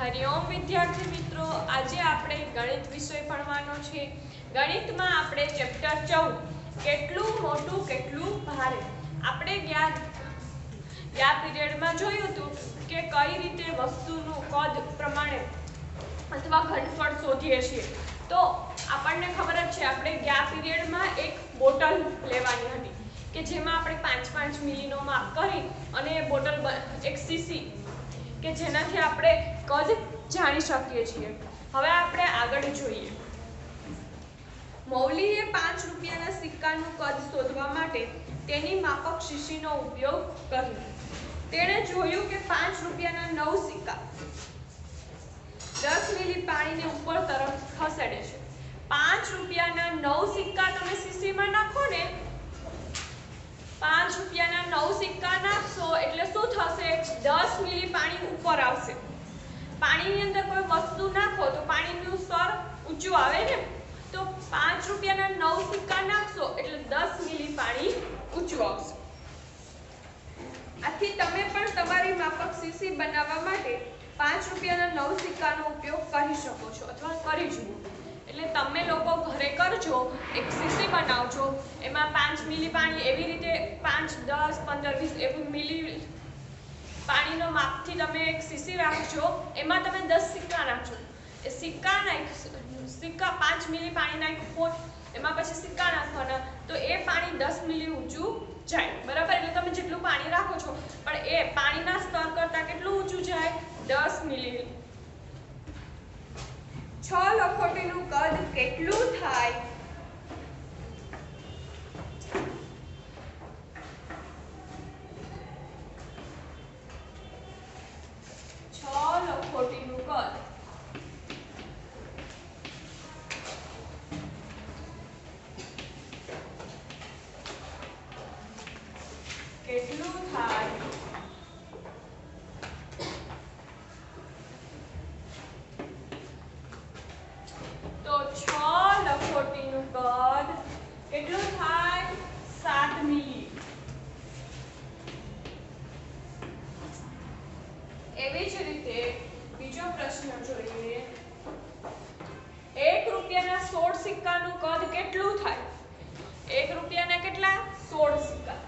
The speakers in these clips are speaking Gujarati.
હરિઓમ વિદ્યાર્થી મિત્રો, આજે આપણે ગણિત વિષય ભણવાનો છે। ગણિતમાં આપણે ચેપ્ટર 14 કેટલું મોટું કેટલું ભારે આપણે ગયા પીરિયડમાં જોયું હતું કે કઈ રીતે વસ્તુનું કદ પ્રમાણે અથવા ઘનફળ શોધીએ છીએ। તો આપણને ખબર જ છે, આપણે ગયા પીરિયડમાં એક બોટલ લેવાની હતી કે જેમાં આપણે 5-5 મિલીનો માપ કરી અને એ બોટલ એક સીસી કે જેનાથી આપણે કદ જાણી શકીએ છીએ। હવે આપણે આગળ જોઈએ। મૌલીએ 5 રૂપિયાના સિક્કાનું કદ શોધવા માટે તેની માપક શીશીનો ઉપયોગ કર્યો। તેણે જોયું કે 5 રૂપિયાના 9 સિક્કા 10 મિલી પાણીને ઉપર તરફ ખસેડે છે। 5 રૂપિયાના 9 સિક્કા તમે શીશીમાં નાખો ને, 5 રૂપિયાના 9 સિક્કા નાખશો એટલે શું થશે? 10 મિલી પાણી ઉપર આવશે। પાણીની અંદર કોઈ વસ્તુ નાખો તો પાણીનું સ્તર ઊંચું આવે ને, તો 5 રૂપિયાના 9 સિક્કા નાખશો એટલે 10 મિલી પાણી ઊંચું આવશે। આથી તમે પણ તમારી માપક શીશી બનાવવા માટે 5 રૂપિયાના 9 સિક્કાનો ઉપયોગ કરી શકો છો અથવા કરી જુઓ। એટલે તમે લોકો ઘરે કરજો, એક શીશી બનાવજો, એમાં 5 મિલી પાણી એવી રીતે 5, 10, 15, 20 એવું મિલી પાણીનો માપથી તમે એક શીશી રાખજો, એમાં તમે 10 સિક્કા નાખજો। એ સિક્કા 5 મિલી પાણી નાખ્યું હોય, એમાં પછી સિક્કા નાખવાના, તો એ પાણી 10 મિલી ઊંચું જાય, બરાબર? એટલે તમે જેટલું પાણી રાખો છો પણ એ પાણીના સ્તર કરતાં કેટલું ઊંચું જાય? 10 મિલી। 6 લખોટીનું કદ કેટલું થાય? 6 લખોટીનું કદ કેટલું થાય? તો 6 લખોટીનું કદ કેટલું થાય? 7 મિલી। એવી જ રીતે બીજો પ્રશ્ન જોઈએ। 1 રૂપિયાના 16 સિક્કાનું કદ કેટલું થાય? 1 રૂપિયાના કેટલા? 16 સિક્કા।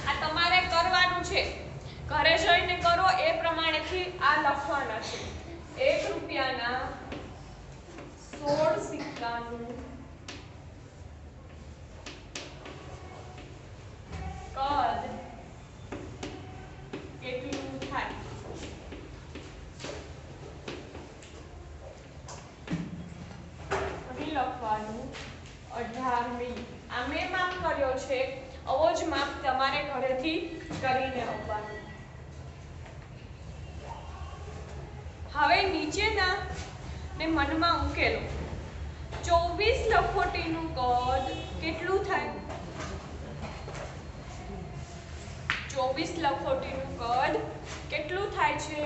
આ તમારે કરવાનું છે, ઘરે જઈને કરો એ પ્રમાણેથી આ લખવાના છે। 1 રૂપિયાના 16 સિક્કાનું કદ કેટલું થાય? અહીં લખવાનું 18 મિલી। આ મેં માપ કર્યો છે, આવો જ માપ તમારે ઘરેથી કરીને આવવાનું। હવે નીચેના ને મનમાં ઉકેલો। 24 લખોટીનું કદ કેટલું થાય? 24 લખોટીનું કદ કેટલું થાય છે?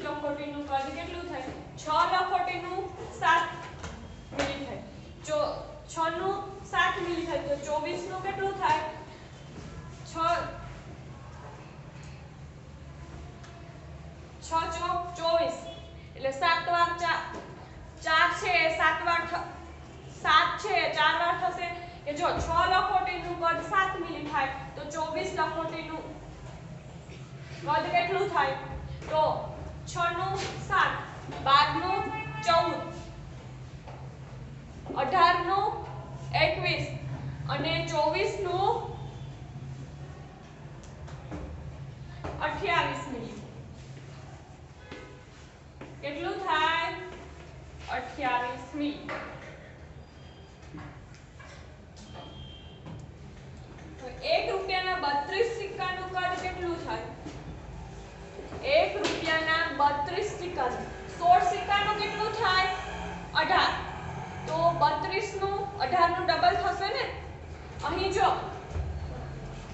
લખોટીનું કદ કેટલું થાય? 6 લખોટીનું 7 મિલી થાય। જો 6 નું 7 મિલી થાય તો 24 નું કેટલું થાય? 6 ચોક 24 એટલે 7 વાર 4 છે, 7 વાર 7 છે, 4 વાર થશે કે જો 6 લખોટીનું કદ 7 મિલી થાય તો 24 લખોટીનું કદ કેટલું થાય? તો 6 નું 7, 12 નું 14, 18 નું 21 અને 24 નું 28 મિલી। કેટલું થાય? 28 મિલી। તો 1 રૂપિયાના 32 સિક્કાનું કદ કેટલું થાય? 1 રૂપિયાના 32 32 નું 18 નું ડબલ થશે ને. અહીં જો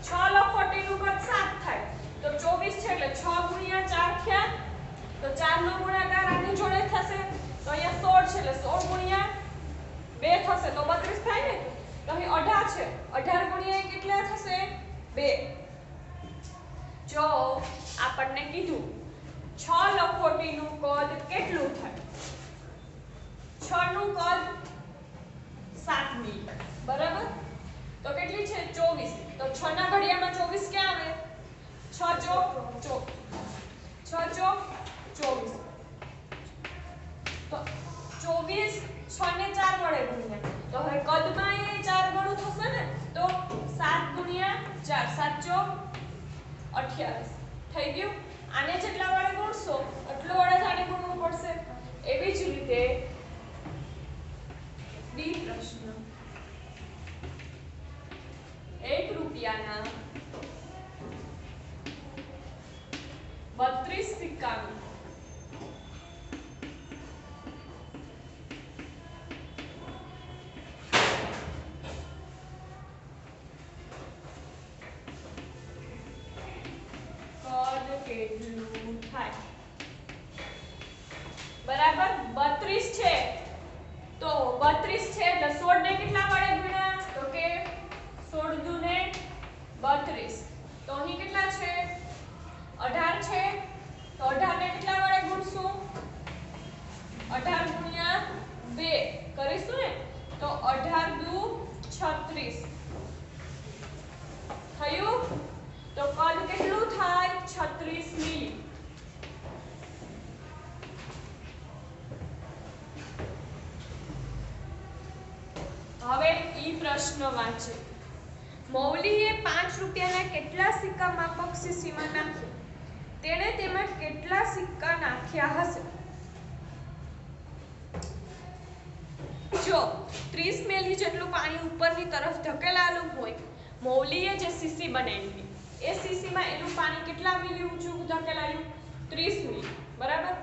6 લખો તેનું કદ 7 થાય તો 24 છે એટલે 6 ગુણ્યા 4 થયા તો 4 નો ગુણાકાર આની જોડે થશે તો અહીંયા 16 છે એટલે 16 ગુણ્યા 2 થશે તો 32 થાય ને. તો અહીં 18 છે 18 ગુણ્યા કેટલા થશે 2. જો આપણને કીધું 6 લખોટીનું કદ કેટલું થાય 6 નું કદ 7 મીમી બરાબર તો કેટલી છે 24 તો 6 ના ઘડિયામાં 24 ક્યાં આવે 6 ચોક 6 ચોક 24 તો 24 6 ને 4 વડે ગુણ્યા તો હવે કદમાં એ 4 ગણું થશે ને તો 7 ગુણ્યા 4 7 ચોક 28 થઈ ગયું. આને જેટલા વડે ગુણશો એટલો વડે જ આને ગુણવું પડશે. એવી જ રીતે બી પ્રશ્ન 1 રૂપિયાના 32 સિક્કાનું કેટલું થાય બરાબર 32 છે તો 32 છે એટલે 16 ને કેટલા વડે ગુણ્યા તો કે 16 દુને 32 તો અહીં કેટલા છે 18 છે તો 18 ને કેટલા વડે ગુણશું 18 ગુણ્યા 2 કરીશું ને તો 18 દુ 36 થયું તો કદ કેટલું થાય 36 મીલી. હવે ઈ પ્રશ્ન વાંચે મૌલીએ 5 રૂપિયાના કેટલા સિક્કા માપક શીશીમાં નાખ્યા તેણે તેમાં કેટલા સિક્કા નાખ્યા હશે. જો 30 મિલી જેટલું પાણી ઉપરની તરફ ધકેલાયેલું હોય મૌલીએ જે શીશી બનાવી એ શીશીમાં એનું પાણી કેટલા મિલી ઊંચું ધકેલાયું 30 મિલી બરાબર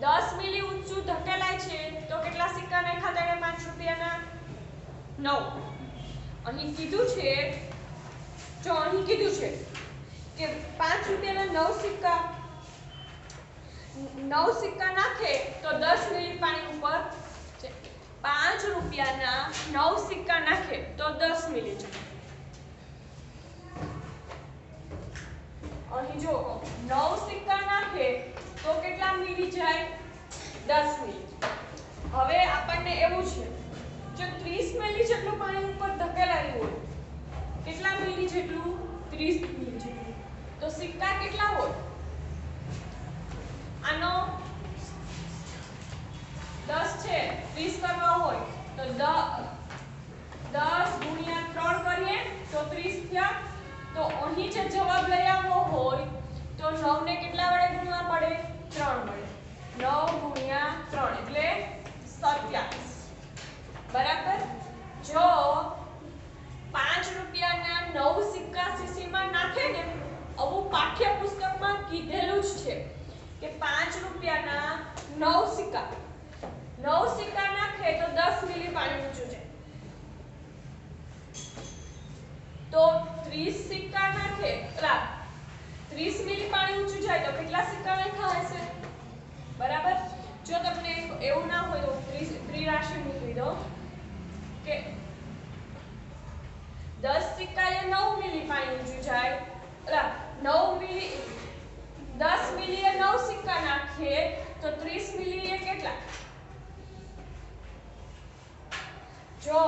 10 મિલી ઊંચું ધકેલાય છે તો કેટલા સિક્કા નાખ્યા તેણે 5 રૂપિયાના 9. અહીં કીધું છે જો અહીં કીધું છે કે 5 રૂપિયાના 9 સિક્કા નાખે તો 10 મિલી પાણી ઉપર 5 રૂપિયાના 9 સિક્કા નાખે તો 10 મિલી છે. અહીં જો 9 સિક્કા નાખે તો કેટલા મિલી જાય 10 મિલી. હવે આપણને એવું છે જો 30 મિલી જેટલું પાણી ઉપર ધકેલાયું હોય કેટલા મિલી જેટલું 30 મિલી જેટલું તો સિક્કા કેટલા હોય આનો 10 છે 30 કરવા હોય તો 10 ગુણ્યા 3 કરીએ તો 30 થયા. તો અહીં જે જવાબ લઈ આવવો હોય તો 9 ને કેટલા વડે ગુણવા પડે 3 વડે 9 ગુણ્યા 3 એટલે 27 બરાબર. જો 5 રૂપિયાના 9 સિક્કા શીશીમાં નાખે ને આવું પાઠ્યપુસ્તકમાં કીધેલું જ છે કે 5 રૂપિયાના 9 સિક્કા નાખે તો 10 મિલી પાણી ઊંચું છે તો 30 સિક્કા નાખે 30 મિલી પાણી ઊંચું જાય તો કેટલા સિક્કા નાખ્યા હશે બરાબર. જો તમને એવું ના હોય તો ત્રિરાશિ મૂકી દો કે 10 સિક્કાએ 9 મિલી પાણી ઊંચું જાય 9 મિલી 10 મિલીએ 9 સિક્કા નાખીએ તો 30 મિલીએ કેટલા જો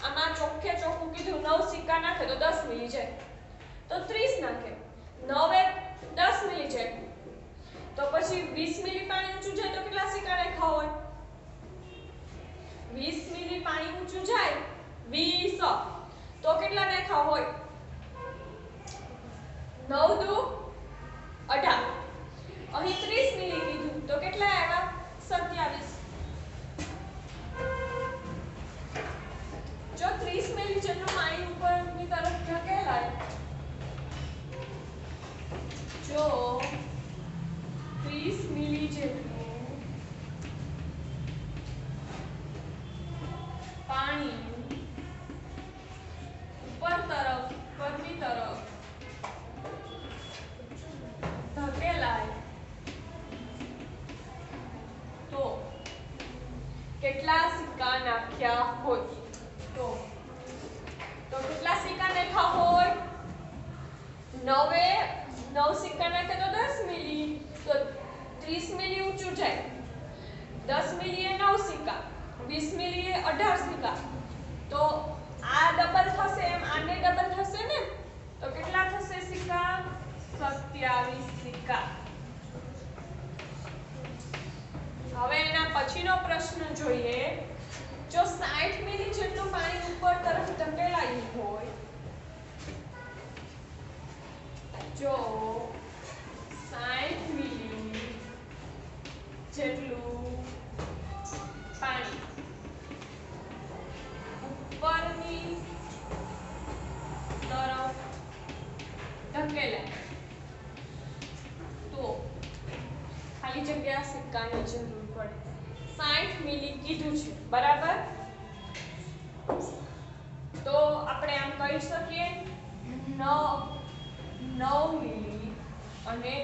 આમાં ચોખ્ખે ચોખ્ખું કીધું 9 સિક્કા નાખે તો 10 મિલી જાય તો 30 નાખે 9 એ 10 મિલી જાય તો પછી 20 મિલી પાણી ઊંચું જાય તો કેટલા સિક્કા નાખ્યા હોય 20 મિલી પાણી ઊંચું જાય 20 તો કેટલા નાખ્યા હોય 9 દુ 18 અહીં 30 મિલી કીધું તો કેટલા આવ્યા 27. જો 30 મિલી જેટલું પાણી ઉપરની તરફ ધકેલાય જો 30 મિલી જેટલું સિક્કાની જરૂર પડે. 60 મિલી કીધું છે, બરાબર? તો આપણે આમ કહી શકીએ 9 મિલી અને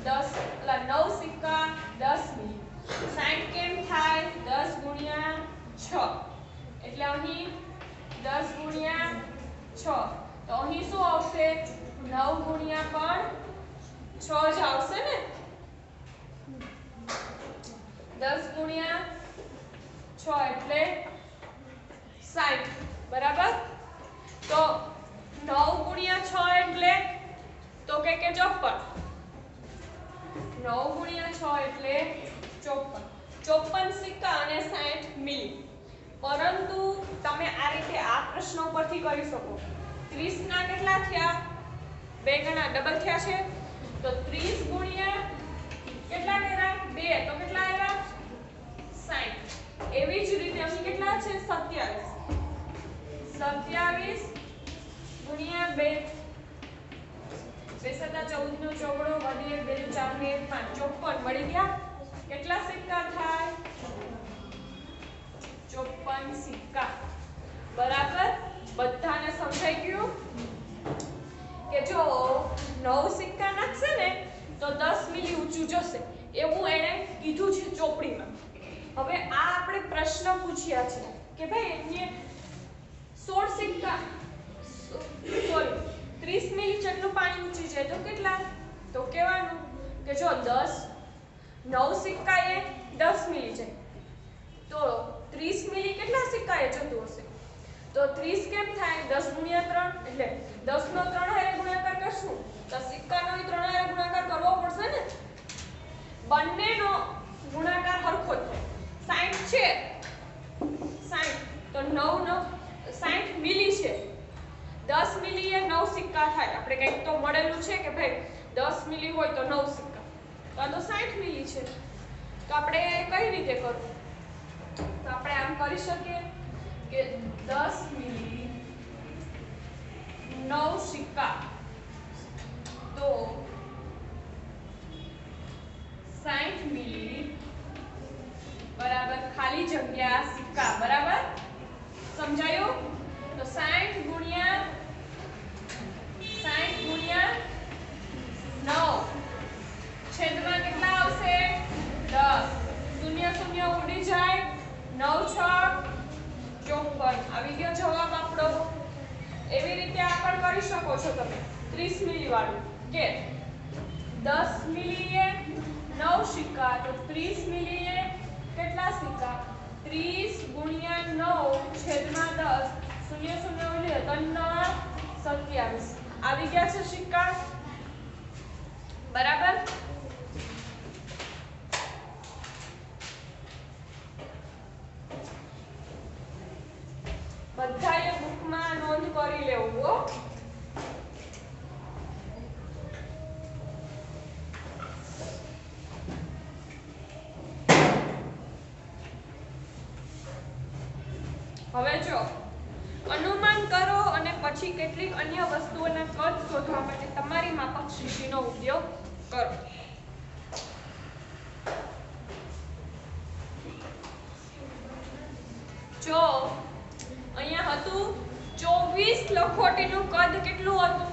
10 એટલે 9 સિક્કા 10 મિલી. 60 કેમ થાય? 10 ગુણ્યા 6 એટલે અહીં 10 ગુણ્યા 6 તો અહીં શું આવશે? 9 ગુણ્યા પણ 6 જ આવશે ને. 10 ગુણ્યા 6 એટલે 60, બરાબર? તો 9 ગુણ્યા 6 એટલે તો કે 54. 9 ગુણ્યા 6 એટલે 54. 54 સિક્કા અને 60 મિલી. પરંતુ તમે આ રીતે આ પ્રશ્ન ઉપરથી કરી શકો. 30 ના કેટલા થયા? બે ગણા ડબલ થયા છે. તો 30 ગુણ્યા કેટલા કર્યા? 2 તો કેટલા આવ્યા? 60. એવી જ રીતે અહીં કેટલા છે? 27. 27 ગુણ્યા 2 2 સતા 14 નો ચોગડો વડે 2 નું 4 ને 5 54 મળી ગયા. કેટલા સિક્કા થાય? 54 સિક્કા, બરાબર? બધાને સમજાઈ ગયું કે જો 9 સિક્કા નાખશે ને તો 10 મિલી ઊંચું જશે, એવું એણે કીધું છે ચોપડીમાં. હવે આ આપણે પ્રશ્ન પૂછ્યા છે કે ભાઈ એને 16 સિક્કા સોરી 30 મિલી જેટલું પાણી ઊંચી જાય તો કેટલા? તો કહેવાનું કે જો 9 સિક્કા એ 10 મિલી જાય તો 30 મિલી કેટલા સિક્કા એ જતું હશે? તો 30 કેમ થાય? 10 ગુણ્યા 3 એટલે 10 નો 3 હારે ગુણાકાર કરશું તો સિક્કાનો 3 હારે ગુણાકાર કરવો પડશે ને. બંનેનો ગુણાકાર સરખો જ થાય. 60 છે 60 તો 9 નો 60 મિલી છે. 10 મિલી એ 9 સિક્કા થાય. આપણે કંઈક તો મળેલું છે કે ભાઈ 10 મિલી હોય તો 9 સિક્કા. તો આ તો 60 મિલી છે. તો આપણે કઈ રીતે કરવું? તો આપણે આમ કરી શકીએ કે 10 મિલી 9 સિક્કા તો 60 મિલી બરાબર ખાલી જગ્યા સિક્કા, બરાબર? સમજાયું? તો 60 ગુણ્યા 9 છેદમાં કેટલા આવશે? 10. શૂન્ય શૂન્ય ઉડી જાય. 9 6 54 આવી ગયો જવાબ આપણો. એવી રીતે આ પણ કરી શકો છો તમે 30 મિલી વાળું કે 10 મિલી એ 9 સિક્કા તો 30 મિલી એ કેટલા સિક્કા? 30 ગુણ્યા 9 છેદમાં 10 શૂન્ય શૂન્ય ઉડી 3 9 27 આવી ગયા છે સિક્કા, બરાબર? બધાએ બુકમાં નોંધ કરી લેવું હો. હવે જો અનુમાન કરો અને પછી કેટલીક અન્ય વસ્તુઓના કદ શોધવા માટે તમારી માપક શીશીનો ઉપયોગ કરો. જો અહીંયા હતું 24 લખોટીનું કદ કેટલું હતું?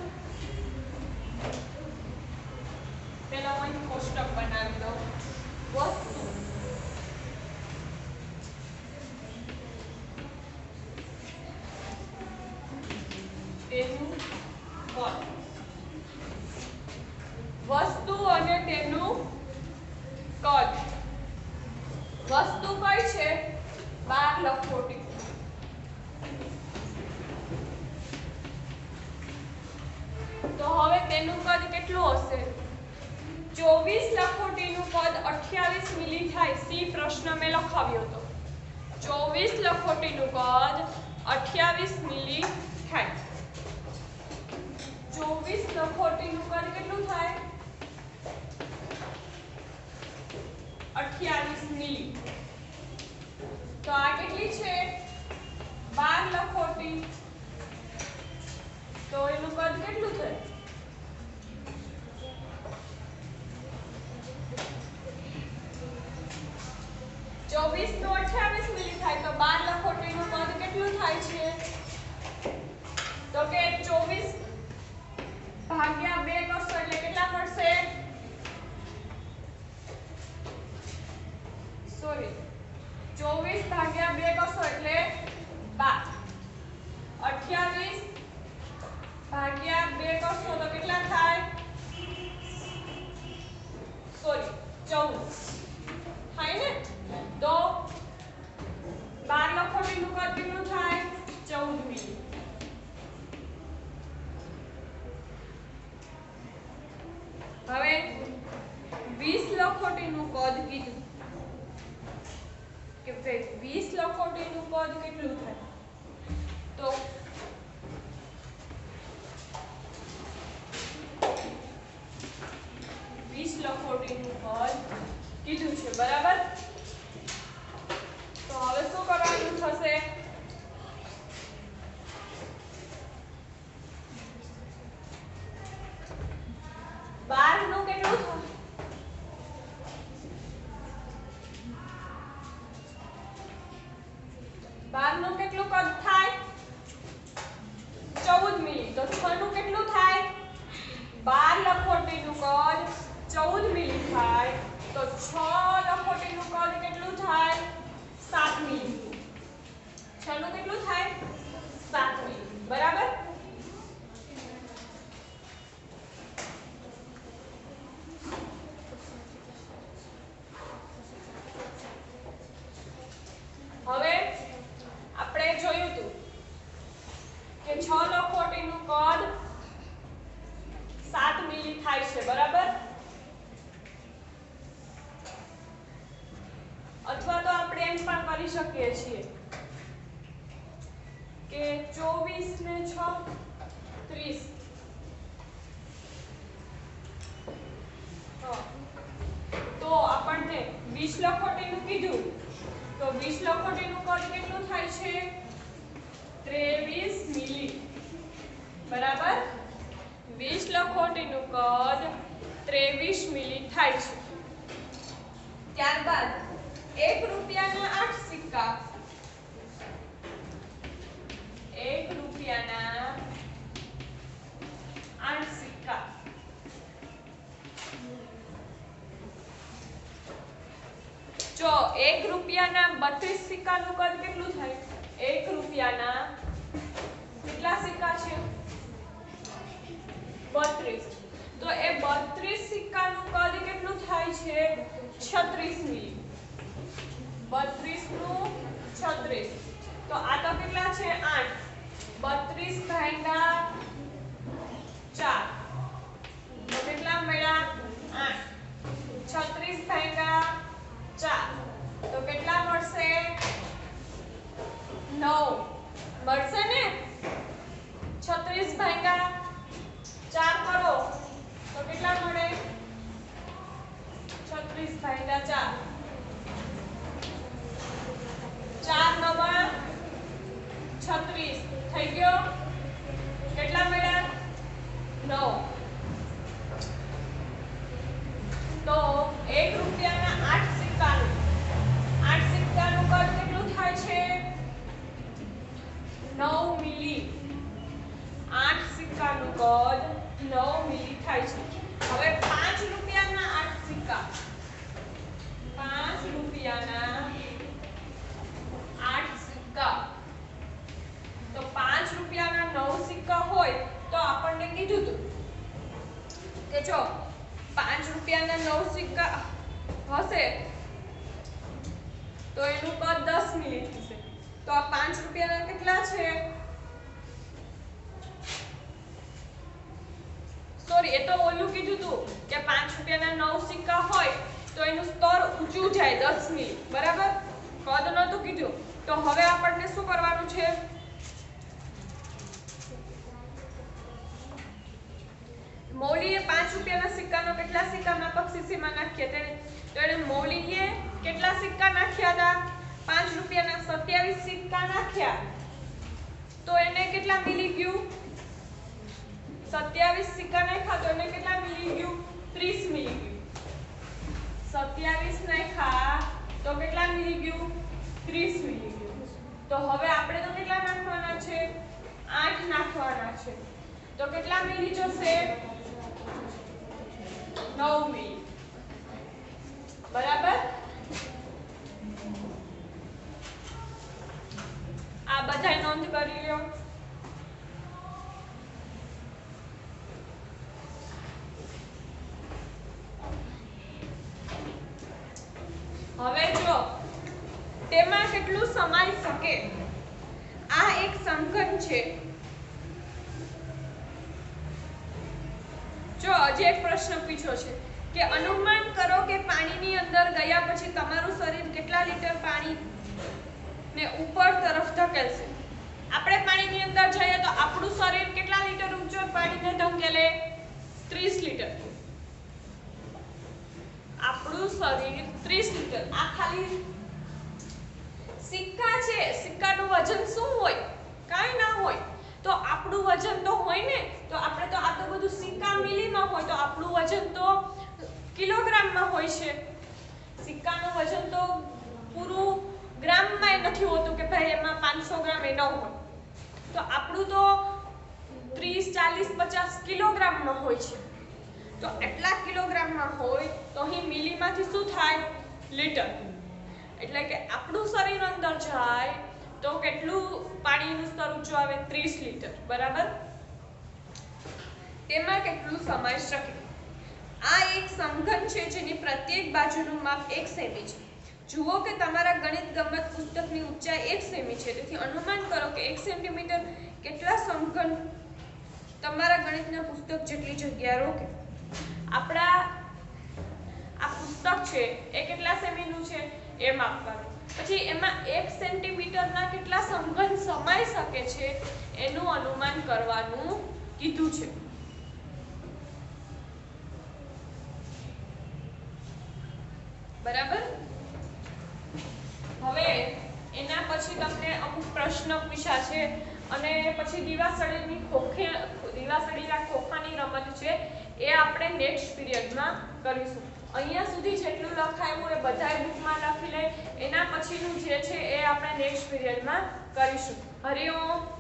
પેલા હું કોષ્ટક બનાવી દઉં. વસ્તુ તેનું કદ, વસ્તુ અને તેનું કદ. વસ્તુ કઈ છે? 12 લખોટી. તો હવે તેનું કદ કેટલું હશે? 24 લખોટીનું કદ 28 મિલી થાય. સી પ્રશ્ન મેં લખાવ્યો હતો. 24 લખોટીનું કદ 28 મિલી થાય. 24 લખોટીનું કદ કેટલું થાય? 28 મિલી. તો આ કેટલી છે? 12 લખોટી. તો એનું કદ કેટલું થાય? તો કે 24 ભાગ્યા 2 કરશો એટલે કેટલા મળશે? સોરી 24 ભાગ્યા 2 કરશો એટલે 12. 28 ભાગ્યા 2 કરશો તો કેટલા થાય? સોરી 14 થાય ને? તો 12 લખોટીનું કદ કેટલું થાય? 14 મિલી. હવે 20 લખોટીનું કદ કીધું કે 20 લખોટીનું કદ કેટલું થાય? તો 20 લખોટીનું કદ કીધું છે, બરાબર? તો હવે શું કરવાનું થશે? નું કેટલું થાય? 12 નું કેટલું કદ થાય? 14 મિલી. તો 6 નું કેટલું થાય? 12 લખોટીનું કદ 14 મિલી થાય. તો 6 લખોટીનું કદ કેટલું થાય? 7 મિલી. 6 નું કેટલું થાય? 7 મિલી. બરાબર? હવે આપણે જોયું હતું કે 6 લખોટીનું કદ 7 મિલી થાય છે, બરાબર? અથવા તો આપણે એમ પણ કરી શકીએ છીએ કે 24 ને 6 30. તો આપણને 20 લખોટીનું કીધું. તો 20 લખોટીનું કદ કેટલું થાય છે? 23 મિલી. બરાબર? 20 લખોટીનું કદ 23 મિલી થાય છે. ત્યારબાદ 1 રૂપિયાના 8 સિક્કા. 1 રૂપિયાના 8 સિક્કા. જો 1 રૂપિયાના 32 સિક્કાનું કદ કેટલું થાય? 1 રૂપિયાના કેટલા સિક્કા છે? 32. તો એ 32 સિક્કાનું કદ કેટલું થાય છે? 36 મિલી. 32 નું 36. તો આ તો કેટલા છે? 8. 32 ભાગ્યા 4 તો કેટલા મળ્યા? 8. 36 ભાગ્યા 4 તો કેટલા મળશે? 9 મળશે ને? 36 ભાગ્યા 4 કરો તો કેટલા મળે? 36 ભાગ્યા 4 4 નવા 36 થઈ ગયો. કેટલા મળ્યા? 9. તો 1 રૂપિયાના 8 સિક્કાનું 8 સિક્કાનું કદ કેટલું થાય છે? 9 મિલી. 8 સિક્કાનું કદ 9 મિલી થાય છે. હવે 5 રૂપિયાના 8 સિક્કા. 5 રૂપિયાના 8 સિક્કા. તો 5 રૂપિયાના 9 સિક્કા હોય તો આપણને કીધું હતું કે જો 5 રૂપિયાના 9 સિક્કા હશે તો એનું કદ 10 મિલી થશે. તો આ 5 રૂપિયાના કેટલા છે? સોરી, એ તો ઓલું કીધું હતું કે 5 રૂપિયાના 9 સિક્કા હોય તો એનું સ્તર ઊંચું જાય 10 મિલી. બરાબર? કદ નહોતું કીધું. તો હવે આપણને શું કરવાનું છે? મૌલીએ 5 રૂપિયાના સિક્કાનો કેટલા સિક્કા માપક સીસીમાં નાખ્યા તેને? તો એને મૌલીએ કેટલા સિક્કા નાખ્યા હતા? 5 રૂપિયાના 27 સિક્કા નાખ્યા. તો એને કેટલા મિલી ગયું? 27 સિક્કા નાખ્યા તો એને કેટલા મિલી ગયું? 30 મિલી ગયું. 27 નાખ્યા તો કેટલા મિલી ગયું? 30 મિલી ગયું. તો હવે આપણે તો કેટલા નાખવાના છે? 8 નાખવાના. નાખવાના છે તો કેટલા મિલી જશે 9 મિલી બરાબર આ બધાય નોંધ કરી લ્યો હવે જો તેમાં કેટલું સમાઈ શકે આ એક સમઘન છે જો હજી એક પ્રશ્ન પૂછ્યો છે કે અનુમાન કરો કે પાણીની અંદર ગયા પછી તમારું શરીર કેટલા લીટર પાણી ને ઉપર તરફ ધકેલશે આપણે પાણીની અંદર જઈએ તો આપણું શરીર કેટલા લીટર ઊંચો પાણીને ધકેલે 30 લીટર આપણું શરીર 30 લીટર આ ખાલી સિક્કા છે સિક્કાનું વજન શું હોય કાઈ ના હોય તો આપણું વજન તો હોય ને તો આપણે તો આટલું બધું સિક્કા મિલીમાં હોય તો આપણું વજન તો કિલોગ્રામમાં હોય છે સિક્કાનું વજન તો પૂરું ગ્રામમાં નથી હોતું કે ભાઈ એમાં 500 ગ્રામ એ ન હોય તો આપણું તો 30 40 50 કિલોગ્રામમાં હોય છે તો એટલા કિલોગ્રામમાં હોય તો અહીં મિલીમાંથી શું થાય લીટર એટલે કે આપણું શરીર અંદર જાય તો કેટલું પાણીનું સ્તર ઊંચું આવે 30 લીટર બરાબર તેમાં કેટલું સમાઈ શકે આ એક સમઘન છે જેની પ્રત્યેક બાજુનું માપ 1 સેમી છે જુઓ કે તમારા ગણિત ગમત પુસ્તકની ઊંચાઈ 1 સેમી છે તેથી અનુમાન કરો કે 1 સેન્ટીમીટર કેટલા સમઘન તમારા ગણિતના પુસ્તક જેટલી જગ્યા રોકે આપણા આ પુસ્તક છે એ કેટલા સેમીનું છે એ માપવાનું પછી એમાં 1 સેન્ટીમીટરના કેટલા સમઘન સમાઈ શકે છે એનું અનુમાન કરવાનું કીધું છે બરાબર હવે એના પછી તમને અમુક પ્રશ્ન પૂછ્યા છે અને પછી દીવાસળીના ખોખાની રમત છે એ આપણે નેક્સ્ટ પીરિયડમાં કરીશું અહીંયા સુધી જેટલું લખાયું એ બધાય બુકમાં લખી લે એના પછીનું જે છે એ આપણે નેક્સ્ટ પીરિયડમાં કરીશું હરિઓમ